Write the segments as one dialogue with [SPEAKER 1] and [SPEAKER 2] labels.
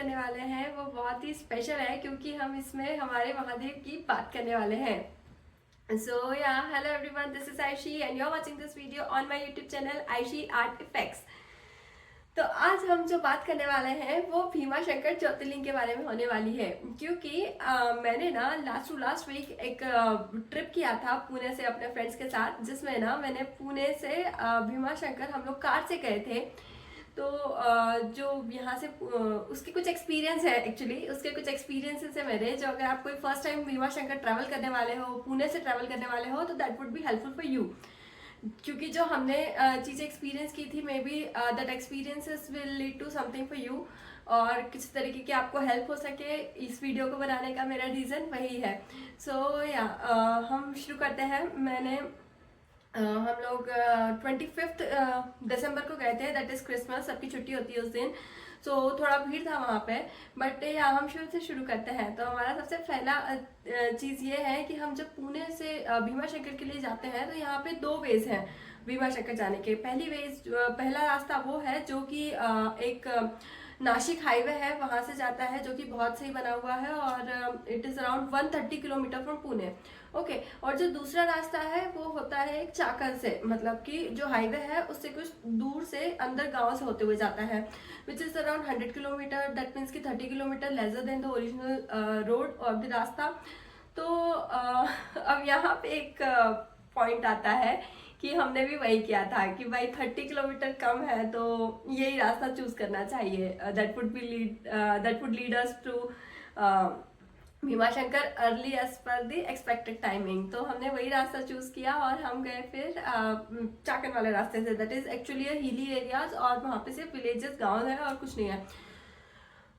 [SPEAKER 1] करने वाले हैं वो बहुत ही स्पेशल है, क्योंकि हम इसमें हमारे महादेव की बात करने वाले हैं। So yeah, hello everyone, this is Aishi and you're watching this video on my YouTube channel Aishi Art Effects। तो आज हम जो बात करने वाले हैं वो भीमा शंकर ज्योतिर्लिंग के बारे में होने वाली है, क्योंकि मैंने ना लास्ट वीक एक ट्रिप किया था पुणे से अपने फ्रेंड्स के साथ, जिसमें ना मैंने पुणे से भीमा शंकर हम लोग कार से गए थे। तो जो यहाँ से उसके कुछ एक्सपीरियंस है, एक्चुअली उसके कुछ एक्सपीरियंसेस है मेरे, जो अगर आप कोई first time Bhima Shankar travel करने वाले हो, पुणे से ट्रैवल करने वाले हो, तो that would be helpful for you. क्योंकि जो हमने चीज़ें एक्सपीरियंस की थी, maybe that experiences will lead to something for you, और किसी तरीके की आपको हेल्प हो सके, इस वीडियो को बनाने का मेरा रीज़न वही है। सो या हम शुरू करते हैं। हम लोग 25 दिसंबर को गए थे, दैट इज़ क्रिसमस, सबकी छुट्टी होती है उस दिन। सो थोड़ा भीड़ था वहाँ पे, बट या हम शुरू करते हैं। तो हमारा सबसे पहला चीज़ ये है कि हम जब पुणे से भीमा शंकर के लिए जाते हैं, तो यहाँ पे 2 वेज हैं भीमा शंकर जाने के। पहला रास्ता वो है जो कि एक नासिक हाईवे है, वहाँ से जाता है, जो कि बहुत सही बना हुआ है, और it is around 130 kilometre from Pune. Okay, और जो दूसरा रास्ता है वो होता है एक चाकन से, मतलब कि जो हाईवे है उससे कुछ दूर से अंदर गांव से होते हुए जाता है, which is around 100 kilometre. That means कि 30 kilometre lesser than the original road और द रास्ता। तो अब यहाँ पे एक पॉइंट आता है कि हमने भी वही किया था कि भाई 30 किलोमीटर कम है तो यही रास्ता चूज करना चाहिए, that would lead us to Bhima Shankar early as per the expected timing. तो हमने वही रास्ता चूज किया और हम गए फिर चाकन वाले रास्ते से, that is actually hilly areas, और वहाँ पे सिर्फ विलेजेस, गाँव है और कुछ नहीं है।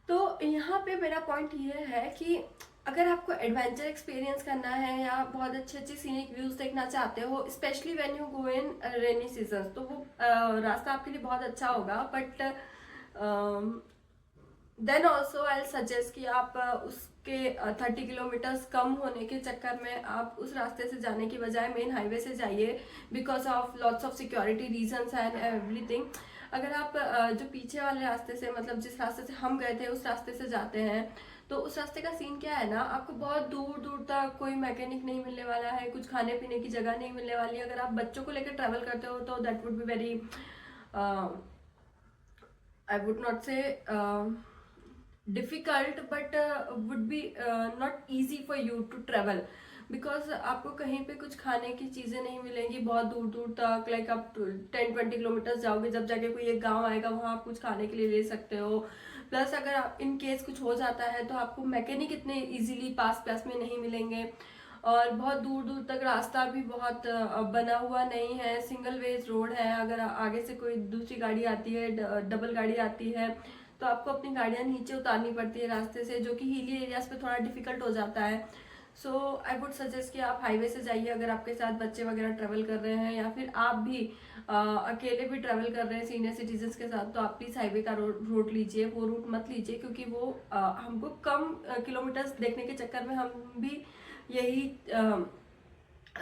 [SPEAKER 1] तो यहाँ पे मेरा पॉइंट ये है कि अगर आपको एडवेंचर एक्सपीरियंस करना है या बहुत अच्छे अच्छे सीनिक व्यूज देखना चाहते हो, specially when you go in rainy season, तो वो रास्ता आपके लिए बहुत अच्छा होगा। But then also I suggest कि आप उसके 30 किलोमीटर्स कम होने के चक्कर में आप उस रास्ते से जाने की बजाय मेन हाईवे से जाइए, because of lots of security reasons and everything. अगर आप जो पीछे वाले रास्ते से, मतलब जिस रास्ते से हम गए थे उस रास्ते से जाते हैं, तो उस रास्ते का सीन क्या है ना, आपको बहुत दूर दूर तक कोई मैकेनिक नहीं मिलने वाला है, कुछ खाने पीने की जगह नहीं मिलने वाली है। अगर आप बच्चों को लेकर ट्रैवल करते हो तो that would be very, I would not say difficult, but would be not easy for you to travel, because आपको कहीं पे कुछ खाने की चीज़ें नहीं मिलेंगी बहुत दूर दूर तक। लाइक आप 10-20 किलोमीटर्स जाओगे, जब जाके कोई एक गांव आएगा वहाँ आप कुछ खाने के लिए ले सकते हो। प्लस अगर आप इन केस कुछ हो जाता है तो आपको मैकेनिक इतने इजीली पास में नहीं मिलेंगे, और बहुत दूर दूर तक रास्ता भी बहुत बना हुआ नहीं है, सिंगल वेज रोड है। अगर आगे से कोई दूसरी गाड़ी आती है, डबल गाड़ी आती है, तो आपको अपनी गाड़ियाँ नीचे उतारनी पड़ती है रास्ते से, जो कि हिली एरियाज पे थोड़ा डिफिकल्ट हो जाता है। सो आई वुड सजेस्ट कि आप हाईवे से जाइए अगर आपके साथ बच्चे वगैरह ट्रेवल कर रहे हैं, या फिर आप भी अकेले भी ट्रेवल कर रहे हैं सीनियर सिटीजन्स के साथ, तो आप प्लीज़ हाईवे का रूट लीजिए, वो रूट मत लीजिए, क्योंकि वो हमको कम किलोमीटर्स देखने के चक्कर में हम भी यही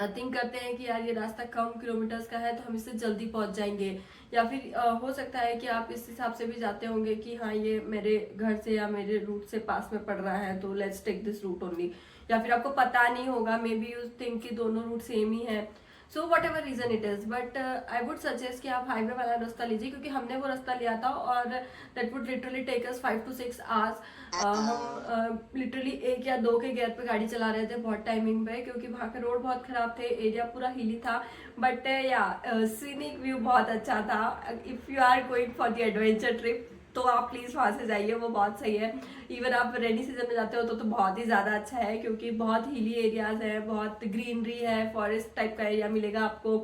[SPEAKER 1] थिंक करते हैं कि यार ये रास्ता कम किलोमीटर्स का है तो हम इससे जल्दी पहुंच जाएंगे। या फिर हो सकता है कि आप इस हिसाब से भी जाते होंगे कि हाँ ये मेरे घर से या मेरे रूट से पास में पड़ रहा है तो let's take this route only, या फिर आपको पता नहीं होगा, मे बी यू थिंक कि दोनों रूट सेम ही है। So whatever reason it is, but I would suggest कि आप हाईवे वाला रास्ता लीजिए, क्योंकि हमने वो रास्ता लिया था और that would literally take us 5 to 6 hours. हम लिटरली 1 या 2 के गियर पे गाड़ी चला रहे थे बहुत टाइमिंग पे, क्योंकि वहाँ के रोड बहुत खराब थे, एरिया पूरा हिली था, बट या सीनिक व्यू बहुत अच्छा था। If you are going for the adventure trip तो आप प्लीज़ वहाँ से जाइए, वो बहुत सही है। इवन आप रेनी सीजन में जाते हो तो बहुत ही ज़्यादा अच्छा है, क्योंकि बहुत हिली एरियाज है, बहुत ग्रीनरी है, फॉरेस्ट टाइप का एरिया मिलेगा आपको,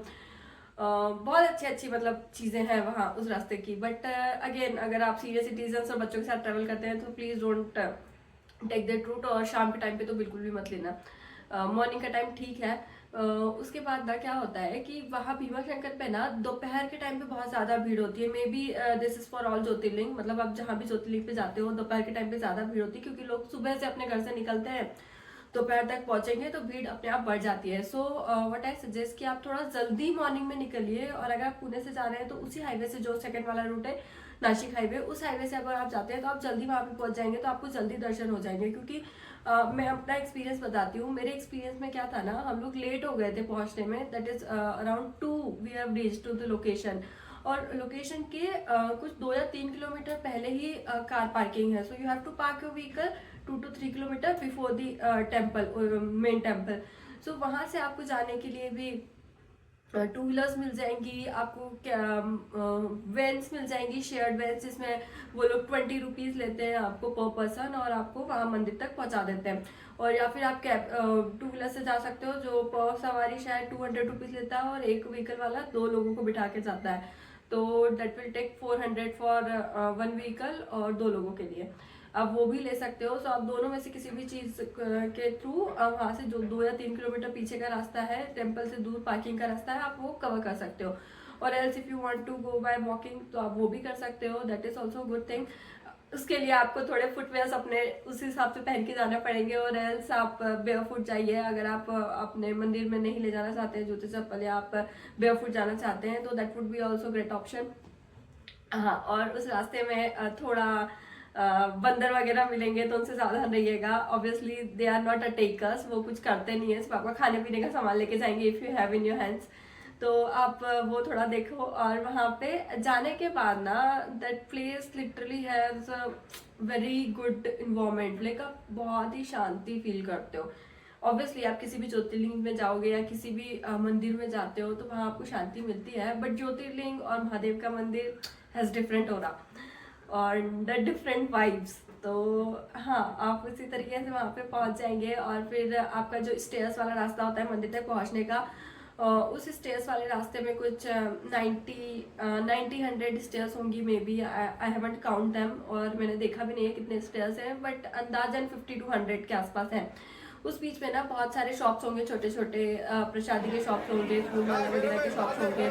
[SPEAKER 1] बहुत अच्छी अच्छी मतलब चीज़ें हैं वहाँ उस रास्ते की। बट अगेन अगर आप सीनियर सिटीजन्स और बच्चों के साथ ट्रैवल करते हैं तो please don't take that route, और शाम के टाइम पे तो बिल्कुल भी मत लेना, मॉर्निंग का टाइम ठीक है। उसके बाद ना क्या होता है कि वहाँ भीमा शंकर पे ना दोपहर के टाइम पे बहुत ज़्यादा भीड़ होती है। May be this is for all jyotirlinga, मतलब आप जहाँ भी ज्योतिर्लिंग पे जाते हो दोपहर के टाइम पे ज़्यादा भीड़ होती है, क्योंकि लोग सुबह से अपने घर से निकलते हैं, दोपहर तक पहुंचेंगे तो भीड़ अपने आप बढ़ जाती है। सो व्हाट आई सजेस्ट कि आप थोड़ा जल्दी मॉर्निंग में निकलिए, और अगर आप पुणे से जा रहे हैं तो उसी हाईवे से जो सेकंड वाला रूट है नासिक हाईवे, उस हाईवे से अगर आप जाते हैं तो आप जल्दी वहाँ पे पहुंच जाएंगे, तो आपको जल्दी दर्शन हो जाएंगे। क्योंकि मैं अपना एक्सपीरियंस बताती हूँ। मेरे एक्सपीरियंस में क्या था ना, हम लोग लेट हो गए थे पहुंचने में, that is around 2 we have reached to the location. और लोकेशन के कुछ 2 या 3 किलोमीटर पहले ही कार पार्किंग है, so you have to park your vehicle 2 to 3 kilometre before the temple, main temple. So वहां से आपको जाने के लिए भी टू व्हीलर्स मिल जाएंगी आपको, वैन्स मिल जाएंगी, शेयर्ड वैन्स, जिसमें वो लोग 20 रुपीज लेते हैं आपको पर पर्सन, और आपको वहां मंदिर तक पहुंचा देते हैं। और या फिर आप कैब टू व्हीलर से जा सकते हो, जो पर सवारी शायद 200 रुपीज लेता है, और एक व्हीकल वाला 2 लोगों को बिठा के जाता है, तो that will take 400 for 1 vehicle और 2 लोगों के लिए। आप वो भी ले सकते हो। सो आप दोनों में से किसी भी चीज के थ्रू वहां से जो 2 या 3 किलोमीटर पीछे का रास्ता है, टेम्पल से दूर पार्किंग का रास्ता है, आप वो कवर कर सकते हो। और else if you want to go by walking, तो आप वो भी कर सकते हो, that is also good thing. उसके लिए आपको थोड़े फुटवेयर्स अपने उस हिसाब से पहन के जाना पड़ेंगे, और एल्स आप बेयरफुट जाइए। अगर आप अपने मंदिर में नहीं ले जाना चाहते हैं जूते चप्पल, या आप बेयरफुट जाना चाहते हैं, तो that would B also great option. हाँ, और उस रास्ते में थोड़ा बंदर वगैरह मिलेंगे, तो उनसे सावधान रहिएगा। Obviously they are not a takers, वो कुछ करते नहीं है, सिर्फ आपका खाने पीने का सामान लेके जाएंगे if you have in your hands. तो आप वो थोड़ा देखो। और वहां पे जाने के बाद ना, that place literally has a very good environment, like आप बहुत ही शांति फील करते हो। ऑब्वियसली आप किसी भी ज्योतिर्लिंग में जाओगे या किसी भी मंदिर में जाते हो, तो वहां आपको शांति मिलती है, बट ज्योतिर्लिंग और महादेव का मंदिर हैज डिफरेंट ऑरा और द डिफरेंट वाइब्स। तो हाँ, आप उसी तरीके से वहां पे पहुंच जाएंगे। और फिर आपका जो स्टेयर्स वाला रास्ता होता है मंदिर तक पहुंचने का, उस स्टेयर्स वाले रास्ते में कुछ 90-100 स्टेयर्स होंगी may be, I haven't count them, और मैंने देखा भी नहीं है कितने स्टेयर्स हैं, बट अंदाजन 50 to 100 के आसपास है। उस बीच में ना बहुत सारे शॉप्स होंगे, छोटे छोटे प्रसादी के शॉप्स होंगे, फूल माला वगैरह के शॉप्स होंगे।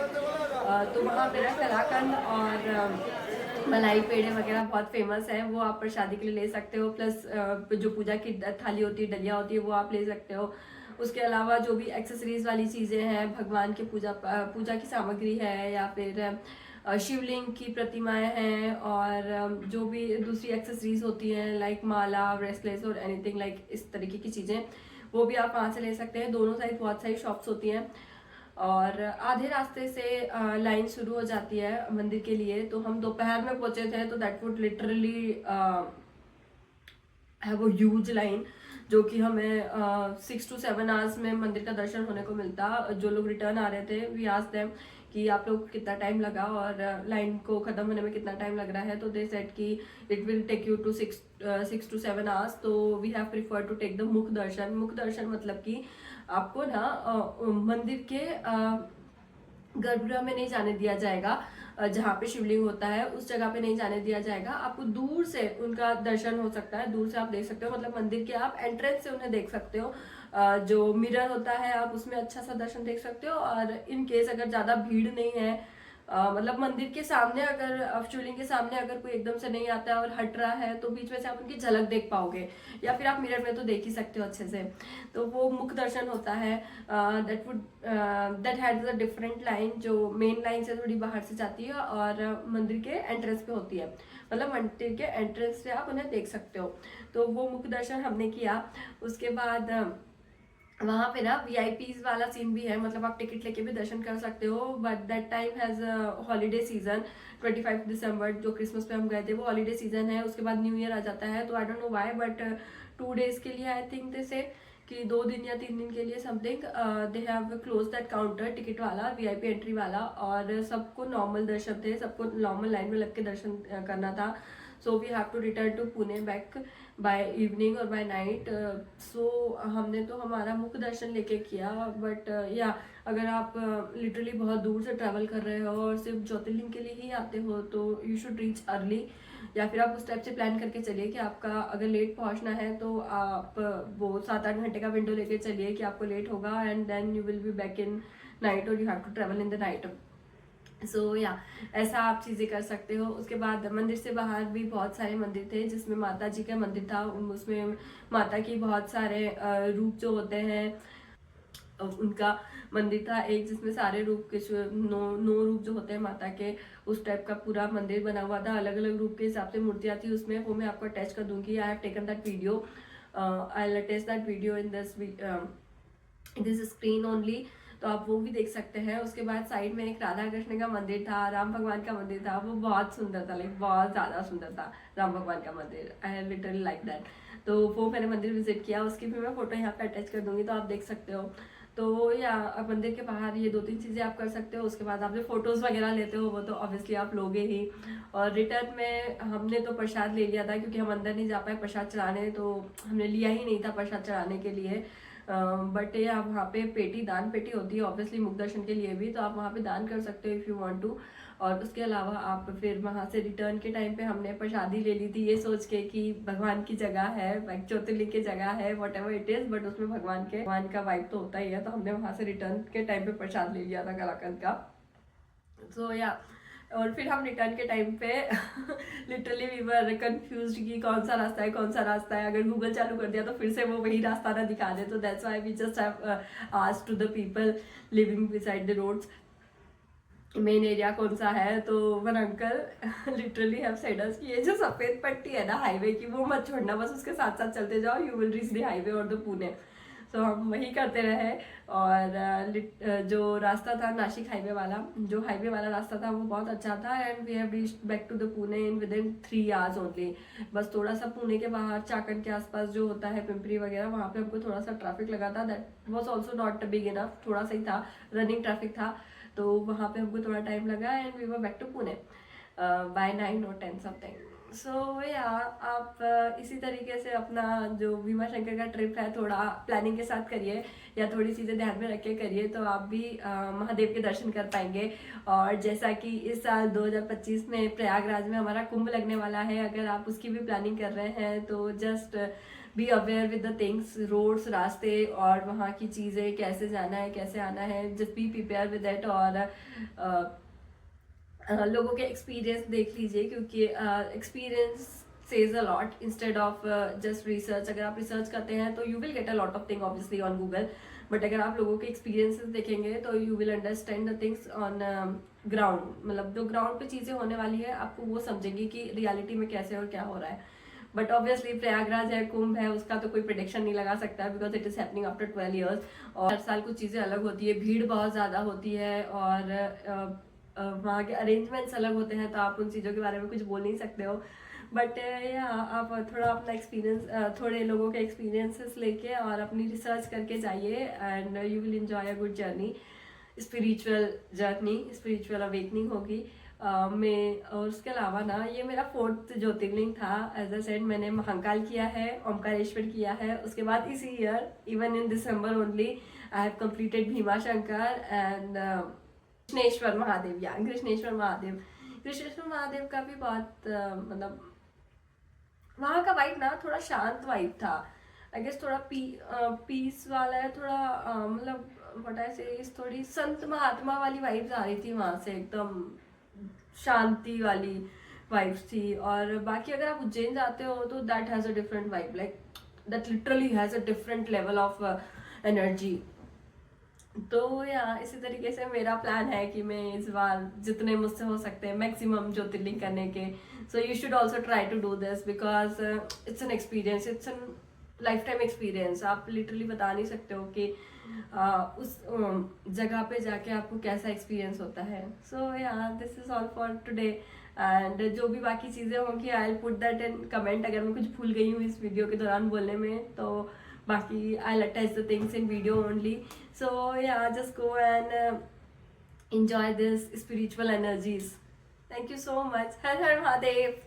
[SPEAKER 1] तो वहाँ पे ना कलाकंद और मलाई पेड़े वगैरह बहुत फेमस है, वो आप प्रसादी के लिए ले सकते हो। प्लस जो पूजा की थाली होती है, डलिया होती है, वो आप ले सकते हो। उसके अलावा जो भी एक्सेसरीज वाली चीजें हैं, भगवान की पूजा की सामग्री है, या फिर शिवलिंग की प्रतिमाएं हैं, और जो भी दूसरी एक्सेसरीज होती हैं लाइक माला, ब्रेसलेट्स और एनीथिंग लाइक इस तरीके की चीजें, वो भी आप वहां से ले सकते हैं। दोनों साइड बहुत सारी शॉप्स होती हैं, और आधे रास्ते से लाइन शुरू हो जाती है मंदिर के लिए। तो हम दोपहर में पहुंचे थे, तो दैट वुड लिटरली है वो ह्यूज लाइन, जो कि हमें 6 to 7 आवर्स में मंदिर का दर्शन होने को मिलता। जो लोग रिटर्न आ रहे थे, वी आस्क्ड देम कि आप लोग को कितना टाइम लगा और लाइन को खत्म होने में कितना टाइम लग रहा है, तो दे सेड कि it will take you to 6 to 7 hours. तो we have prefer to take the मुख दर्शन। मुख दर्शन मतलब कि आपको ना मंदिर के गर्भगृह में नहीं जाने दिया जाएगा, जहाँ पे शिवलिंग होता है उस जगह पे नहीं जाने दिया जाएगा। आपको दूर से उनका दर्शन हो सकता है, दूर से आप देख सकते हो, मतलब मंदिर के आप एंट्रेंस से उन्हें देख सकते हो। जो मिरर होता है आप उसमें अच्छा सा दर्शन देख सकते हो। और इन केस अगर ज्यादा भीड़ नहीं है, मतलब मंदिर के सामने अगर शिवलिंग के सामने अगर कोई एकदम से नहीं आता है और हट रहा है, तो बीच में से आप उनकी झलक देख पाओगे, या फिर आप मिरर में तो देख ही सकते हो अच्छे से। तो वो मुख दर्शन होता है। That has a different line, जो मेन लाइन से थोड़ी बाहर से जाती है और मंदिर के एंट्रेंस पे होती है, मतलब मंदिर के एंट्रेंस से आप उन्हें देख सकते हो। तो वो मुख दर्शन हमने किया। उसके बाद वहां पे ना वीआईपीज वाला सीन भी है, मतलब आप टिकट लेके भी दर्शन कर सकते हो, but that time has holiday season. 25 दिसंबर जो क्रिसमस पे हम गए थे, वो हॉलीडे सीजन है। उसके बाद न्यू ईयर आ जाता है, तो I don't know why, but 2 days के लिए आई थिंक दे से कि 2 दिन या 3 दिन के लिए something they have close that counter, ticket वाला, वीआईपी एंट्री वाला। और सबको नॉर्मल दर्शन थे, सबको नॉर्मल लाइन में लग के दर्शन करना था। So we have to return to Pune back by evening और बाय नाइट। सो हमने तो हमारा मुख दर्शन लेके किया, बट या अगर आप लिटरली बहुत दूर से ट्रैवल कर रहे हो और सिर्फ ज्योतिर्लिंग के लिए ही आते हो, तो यू शुड रीच अर्ली, या फिर आप उस टाइप से प्लान करके चलिए कि आपका अगर लेट पहुंचना है तो आप वो 7-8 घंटे का विंडो लेके चलिए कि आपको लेट होगा, and then you will be back in night और you have to travel in the night. So yeah ऐसा आप चीजें कर सकते हो। उसके बाद मंदिर से बाहर भी बहुत सारे मंदिर थे, जिसमें माता जी का मंदिर था, उसमें माता की बहुत सारे रूप जो होते हैं उनका मंदिर था एक, जिसमें सारे रूप के नौ रूप जो होते हैं माता के, उस टाइप का पूरा मंदिर बना हुआ था। अलग अलग रूप के हिसाब से मूर्तियां थी उसमें, वो मैं आपको अटैच कर दूंगी। I have taken that video, I will attach that video in this screen only, तो आप वो भी देख सकते हैं। उसके बाद साइड में एक राधा कृष्ण का मंदिर था, राम भगवान का मंदिर था, वो बहुत सुंदर था, लाइक बहुत ज़्यादा सुंदर था राम भगवान का मंदिर। I literally like that. तो वो मैंने मंदिर विजिट किया, उसकी भी मैं फोटो यहाँ पे अटैच कर दूंगी, तो आप देख सकते हो। तो या मंदिर के बाहर ये 2-3 चीज़ें आप कर सकते हो। उसके बाद आप जो फोटोज़ वगैरह लेते हो वो तो ऑब्वियसली आप लोगे ही। और रिटर्न में हमने तो प्रसाद ले लिया था, क्योंकि हम अंदर नहीं जा पाए प्रसाद चढ़ाने, तो हमने लिया ही नहीं था प्रसाद चढ़ाने के लिए। बट या वहाँ पे पेटी, दान पेटी होती है ऑब्वियसली मुख दर्शन के लिए भी, तो आप वहाँ पे दान कर सकते हो इफ़ यू वांट टू। और उसके अलावा आप फिर वहाँ से रिटर्न के टाइम पे हमने प्रसादी ले ली थी, ये सोच के कि भगवान की जगह है, ज्योतिर्लिंग की जगह है, what ever it is, but उसमें भगवान का वाइब तो होता ही है। तो हमने वहाँ से रिटर्न के टाइम पे प्रसाद ले लिया था कलाकंद का। सो या और फिर हम रिटर्न के टाइम पे लिटरली वी वर कंफ्यूज्ड कि कौन सा रास्ता है, कौन सा रास्ता है। अगर गूगल चालू कर दिया तो फिर से वो वही रास्ता ना दिखा दे, तो that's why we just have asked to the people living beside the roads main area कौन सा है। तो one uncle literally have said us कि ये जो सफेद पट्टी है ना हाईवे की, वो मत छोड़ना, बस उसके साथ साथ चलते जाओ, you will reach the highway और द पुणे। तो हम वही करते रहे। और जो रास्ता था नासिक हाईवे वाला, जो हाईवे वाला रास्ता था वो बहुत अच्छा था। And we have reached back to the Pune in within 3 hours only. बस थोड़ा सा पुणे के बाहर चाकन के आसपास जो होता है पिंपरी वगैरह, वहाँ पे हमको थोड़ा सा ट्रैफिक लगा था। That was also not big enough, थोड़ा सा ही था, रनिंग ट्रैफिक था, तो वहाँ पे हमको थोड़ा टाइम लगा। And we were back to Pune by 9 or 10 something. So yeah आप इसी तरीके से अपना जो भीमा शंकर का ट्रिप है थोड़ा प्लानिंग के साथ करिए, या थोड़ी चीज़ें ध्यान में रख के करिए, तो आप भी महादेव के दर्शन कर पाएंगे। और जैसा कि इस साल 2025 में प्रयागराज में हमारा कुंभ लगने वाला है, अगर आप उसकी भी प्लानिंग कर रहे हैं तो just be aware with the things, roads, रास्ते और वहाँ की चीज़ें, कैसे जाना है कैसे आना है, just be prepare with that. और लोगों के एक्सपीरियंस देख लीजिए, क्योंकि experience says a lot instead of just research. अगर आप रिसर्च करते हैं तो you will get a lot of thing obviously on Google, but अगर आप लोगों के एक्सपीरियंसेस देखेंगे तो you will understand the things on ground. मतलब जो ग्राउंड पे चीज़ें होने वाली है आपको वो समझेंगे कि रियलिटी में कैसे और क्या हो रहा है। बट ऑब्वियसली प्रयागराज है, कुंभ है, उसका तो कोई प्रिडिक्शन नहीं लगा सकता है, because it is happening after 12 years। और हर साल कुछ चीज़ें अलग होती है, भीड़ बहुत ज़्यादा होती है, और वहाँ के अरेंजमेंट्स अलग होते हैं, तो आप उन चीज़ों के बारे में कुछ बोल नहीं सकते हो। बट या आप थोड़ा अपना एक्सपीरियंस, थोड़े लोगों के एक्सपीरियंसेस लेके और अपनी रिसर्च करके जाइए, and you will enjoy a good journey, spiritual journey, spiritual awakening होगी। में और उसके अलावा ना, ये मेरा 4th ज्योतिर्लिंग था। एज अ सेड, मैंने महाकाल किया है, ओमकारेश्वर किया है, उसके बाद इसी year even in December only I have completed Bhima Shankar and Krishneshwar Mahadev. या कृष्णेश्वर महादेव, कृष्णेश्वर महादेव का भी बहुत मतलब वहाँ का वाइब ना थोड़ा शांत वाइब था। आई गेस थोड़ा पीस वाला है, थोड़ा मतलब व्हाट आई से, थोड़ी संत महात्मा वाली वाइब्स आ रही थी वहाँ से, एकदम शांति वाली वाइब्स थी। और बाकी अगर आप उज्जैन जाते हो तो that has a different vibe, like that literally has a different level of energy. तो या इसी तरीके से मेरा प्लान है कि मैं इस बार जितने मुझसे हो सकते हैं मैक्सिमम ज्योतिर्लिंग करने के। So you should also try to do this, because it's an experience, it's an lifetime experience. आप लिटरली बता नहीं सकते हो कि उस जगह पे जाके आपको कैसा एक्सपीरियंस होता है। सो या this is all for today, and जो भी बाकी चीज़ें होंगी I will put that in comment. अगर मैं कुछ भूल गई हूँ इस वीडियो के दौरान बोलने में, तो बाकी I'll attach the things in video only. So yeah, just go and enjoy this spiritual energies. Thank you so much. Har Har Mahadev.